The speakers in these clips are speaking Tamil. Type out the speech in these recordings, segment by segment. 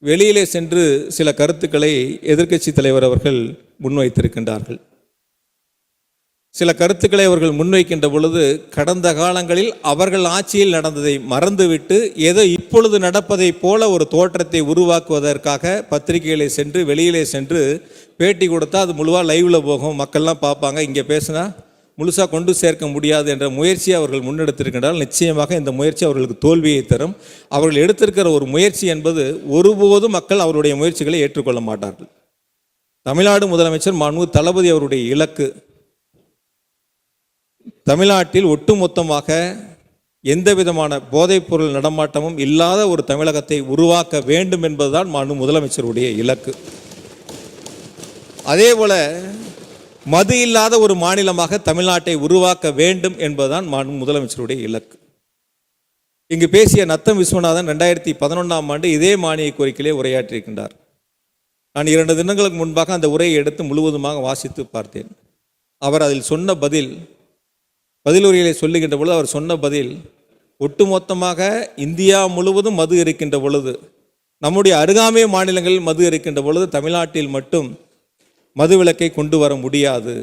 வெளியிலே சென்று சில கருத்துக்களை எதிர்க்கட்சி தலைவர் அவர்கள் முன்வைத்திருக்கின்றார்கள். சில கருத்துக்களை அவர்கள் முன்வைக்கின்ற பொழுது கடந்த காலங்களில் அவர்கள் ஆட்சியில் நடந்ததை மறந்துவிட்டு ஏதோ இப்பொழுது நடப்பதை போல ஒரு தோற்றத்தை உருவாக்குவதற்காக பத்திரிகைகளை சென்று வெளியிலே சென்று பேட்டி கொடுத்தா அது முழுவாக லைவ்ல போகும், மக்கள்லாம் பார்ப்பாங்க, இங்கே பேசினா முழுசாக கொண்டு சேர்க்க முடியாது என்ற முயற்சியை அவர்கள் முன்னெடுத்திருக்கின்றால் நிச்சயமாக இந்த முயற்சி அவர்களுக்கு தோல்வியை தரும். அவர்கள் எடுத்திருக்கிற ஒரு முயற்சி என்பது ஒருபோதும் மக்கள் அவருடைய முயற்சிகளை ஏற்றுக்கொள்ள மாட்டார்கள். தமிழ்நாடு முதலமைச்சர் மாண்பு தளபதி அவருடைய இலக்கு தமிழ்நாட்டில் ஒட்டுமொத்தமாக எந்த விதமான போதைப்பொருள் நடமாட்டமும் இல்லாத ஒரு தமிழகத்தை உருவாக்க வேண்டும் என்பதுதான் மாண்பு முதலமைச்சருடைய இலக்கு. அதே போல மது இல்லாத ஒரு மாநிலமாக தமிழ்நாட்டை உருவாக்க வேண்டும் என்பதுதான் மாண்பு முதலமைச்சருடைய இலக்கு. இங்கு பேசிய நத்தம் விஸ்வநாதன் 2011ஆம் ஆண்டு இதே மானிய கோரிக்கையிலே உரையாற்றியிருக்கின்றார். நான் 2 தினங்களுக்கு முன்பாக அந்த உரையை எடுத்து முழுவதுமாக வாசித்து பார்த்தேன். அவர் அதில் சொன்ன பதிலுரைகளை சொல்லுகின்ற பொழுது அவர் சொன்ன பதில், ஒட்டுமொத்தமாக இந்தியா முழுவதும் மது இருக்கின்ற பொழுது, நம்முடைய அருகாமை மாநிலங்களில் மது இருக்கின்ற பொழுது தமிழ்நாட்டில் மட்டும் மது விலக்கை கொண்டு வர முடியாது.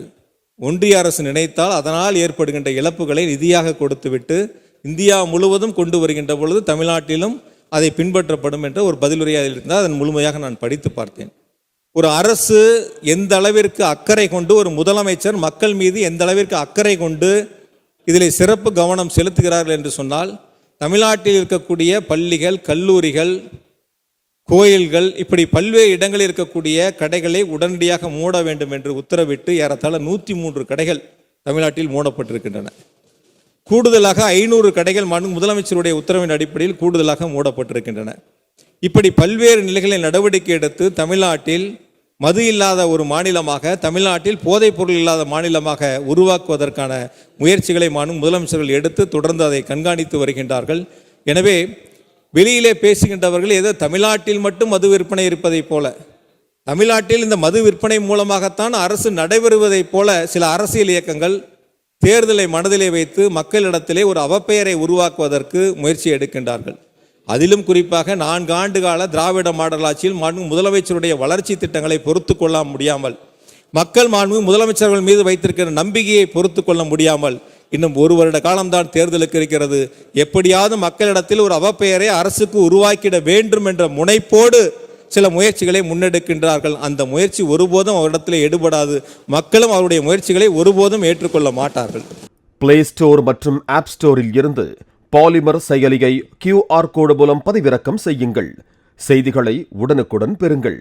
ஒன்றிய அரசு நினைத்தால் அதனால் ஏற்படுகின்ற இழப்புகளை நிதியாக கொடுத்துவிட்டு இந்தியா முழுவதும் கொண்டு வருகின்ற பொழுது தமிழ்நாட்டிலும் அதை பின்பற்றப்படும் என்ற ஒரு பதிலுரையாக இருந்தால் அதன் முழுமையாக நான் படித்து பார்த்தேன். ஒரு அரசு எந்த அளவிற்கு அக்கறை கொண்டு, ஒரு முதலமைச்சர் மக்கள் மீது எந்த அளவிற்கு அக்கறை கொண்டு இதில் சிறப்பு கவனம் செலுத்துகிறார்கள் என்று சொன்னால், தமிழ்நாட்டில் இருக்கக்கூடிய பள்ளிகள், கல்லூரிகள், கோயில்கள், இப்படி பல்வேறு இடங்களில் இருக்கக்கூடிய கடைகளை உடனடியாக மூட வேண்டும் என்று உத்தரவிட்டு ஏறத்தாழ 103 கடைகள் தமிழ்நாட்டில் மூடப்பட்டிருக்கின்றன. கூடுதலாக 500 கடைகள் முதலமைச்சருடைய உத்தரவின் அடிப்படையில் கூடுதலாக மூடப்பட்டிருக்கின்றன. இப்படி பல்வேறு நிலைகளில் நடவடிக்கை எடுத்து தமிழ்நாட்டில் மது இல்லாத ஒரு மாநிலமாக, தமிழ்நாட்டில் போதைப் பொருள் இல்லாத மாநிலமாக உருவாக்குவதற்கான முயற்சிகளை முதலமைச்சர்கள் எடுத்து தொடர்ந்து அதை கண்காணித்து வருகின்றார்கள். எனவே வெளியிலே பேசுகின்றவர்கள் ஏதோ தமிழ்நாட்டில் மட்டும் மது விற்பனை இருப்பதைப் போல, தமிழ்நாட்டில் இந்த மது விற்பனை மூலமாகத்தான் அரசு நடைபெறுவதைப் போல சில அரசியல் இயக்கங்கள் தேர்தலை மனதிலே வைத்து மக்களிடத்திலே ஒரு அவப்பெயரை உருவாக்குவதற்கு முயற்சி எடுக்கின்றார்கள். அதிலும் குறிப்பாக 4 ஆண்டு கால திராவிட மாடல் ஆட்சியில் முதலமைச்சருடைய வளர்ச்சி திட்டங்களை பொறுத்து கொள்ள முடியாமல், மக்கள் முதலமைச்சர்கள் மீது வைத்திருக்கிற நம்பிக்கையை பொறுத்து கொள்ள முடியாமல், இன்னும் 1 வருட காலம்தான் தேர்தலுக்கு இருக்கிறது, எப்படியாவது மக்களிடத்தில் ஒரு அவப்பெயரை அரசுக்கு உருவாக்கிட வேண்டும் என்ற முனைப்போடு சில முயற்சிகளை முன்னெடுக்கின்றார்கள். அந்த முயற்சி ஒருபோதும் அவரிடத்தில் எடுபடாது. மக்களும் அவருடைய முயற்சிகளை ஒருபோதும் ஏற்றுக்கொள்ள மாட்டார்கள். பிளே ஸ்டோர் மற்றும் ஆப் ஸ்டோரில் இருந்து பாலிமர் செயலியை QR கோடு மூலம் பதிவிறக்கம் செய்யுங்கள். செய்திகளை உடனுக்குடன் பெறுங்கள்.